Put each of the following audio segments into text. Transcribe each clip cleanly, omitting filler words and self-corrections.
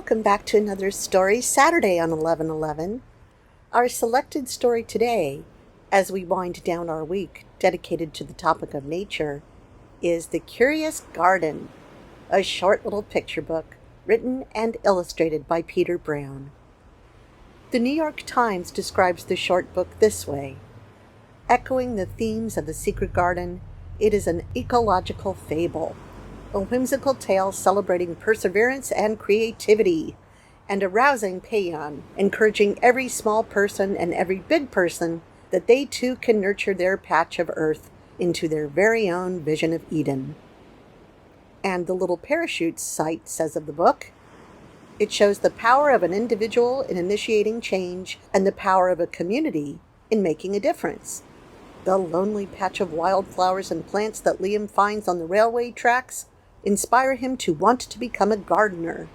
welcome back to another Story Saturday on 11/11. Our selected story today, as we wind down our week dedicated to the topic of nature, is The Curious Garden, a short little picture book written and illustrated by Peter Brown. The New York Times describes the short book this way: echoing the themes of The Secret Garden, it is an ecological fable, a whimsical tale celebrating perseverance and creativity, and a rousing paean encouraging every small person and every big person that they too can nurture their patch of earth into their very own vision of Eden. And the little parachute site says of the book, it shows the power of an individual in initiating change and the power of a community in making a difference. The lonely patch of wildflowers and plants that Liam finds on the railway tracks inspire him to want to become a gardener.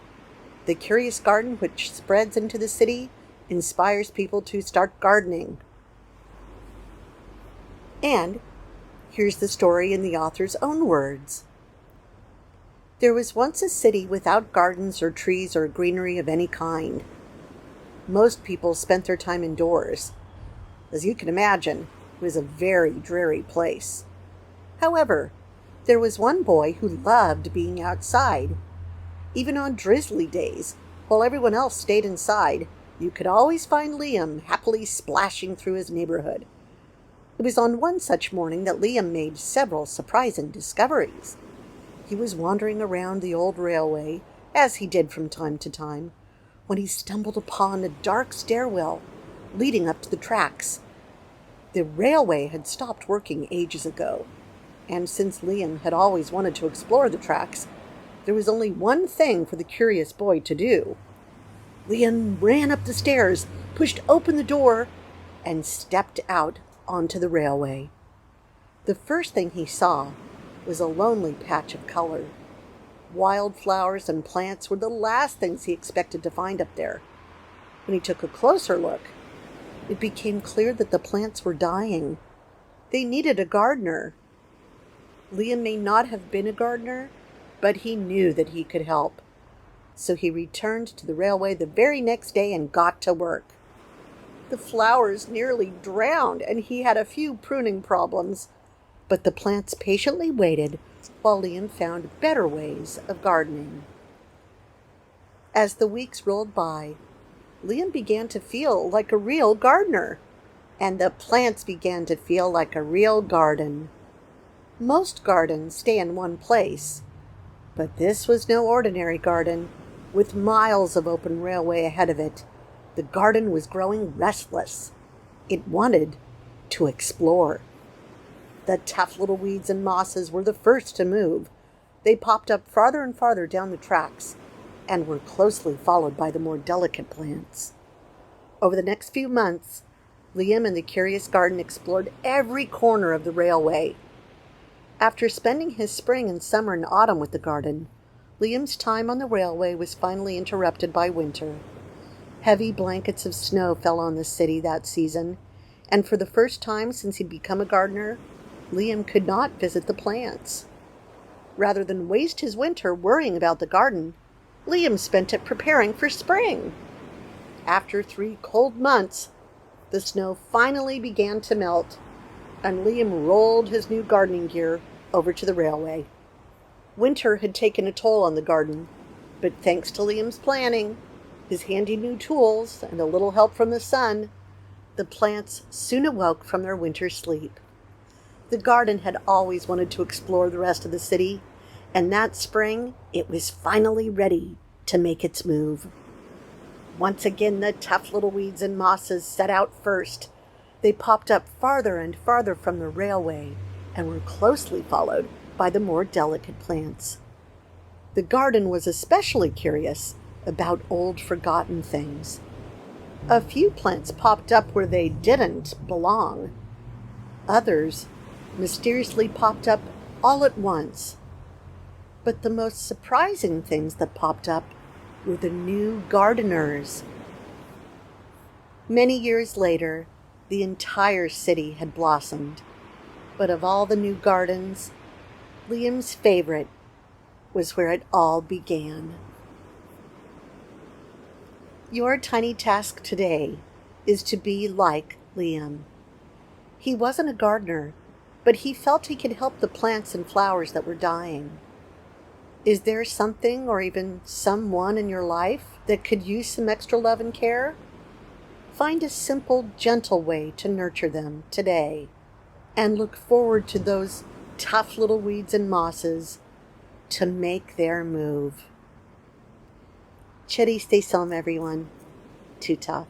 The curious garden which spreads into the city inspires people to start gardening. And here's the story in the author's own words. There was once a city without gardens or trees or greenery of any kind. Most people spent their time indoors. As you can imagine, it was a very dreary place. However, there was one boy who loved being outside. Even on drizzly days, while everyone else stayed inside, you could always find Liam happily splashing through his neighborhood. It was on one such morning that Liam made several surprising discoveries. He was wandering around the old railway, as he did from time to time, when he stumbled upon a dark stairwell leading up to the tracks. The railway had stopped working ages ago, and since Liam had always wanted to explore the tracks, there was only one thing for the curious boy to do. Liam ran up the stairs, pushed open the door, and stepped out onto the railway. The first thing he saw was a lonely patch of color. Wildflowers and plants were the last things he expected to find up there. When he took a closer look, it became clear that the plants were dying. They needed a gardener. Liam may not have been a gardener, but he knew that he could help. So he returned to the railway the very next day and got to work. The flowers nearly drowned, and he had a few pruning problems, but the plants patiently waited while Liam found better ways of gardening. As the weeks rolled by, Liam began to feel like a real gardener, and the plants began to feel like a real garden. Most gardens stay in one place, but this was no ordinary garden. With miles of open railway ahead of it, the garden was growing restless. It wanted to explore. The tough little weeds and mosses were the first to move. They popped up farther and farther down the tracks and were closely followed by the more delicate plants. Over the next few months, Liam and the Curious Garden explored every corner of the railway. After spending his spring and summer and autumn with the garden, Liam's time on the railway was finally interrupted by winter. Heavy blankets of snow fell on the city that season, and for the first time since he'd become a gardener, Liam could not visit the plants. Rather than waste his winter worrying about the garden, Liam spent it preparing for spring. After 3 cold months, the snow finally began to melt, and Liam rolled his new gardening gear over to the railway. Winter had taken a toll on the garden, but thanks to Liam's planning, his handy new tools, and a little help from the sun, the plants soon awoke from their winter sleep. The garden had always wanted to explore the rest of the city, and that spring it was finally ready to make its move. Once again, the tough little weeds and mosses set out first. They popped up farther and farther from the railway and were closely followed by the more delicate plants. The garden was especially curious about old forgotten things. A few plants popped up where they didn't belong. Others mysteriously popped up all at once. But the most surprising things that popped up were the new gardeners. Many years later, the entire city had blossomed. But of all the new gardens, Liam's favorite was where it all began. Your tiny task today is to be like Liam. He wasn't a gardener, but he felt he could help the plants and flowers that were dying. Is there something or even someone in your life that could use some extra love and care? Find a simple, gentle way to nurture them today and look forward to those tough little weeds and mosses to make their move. Chitty, stay calm, everyone. Too tough.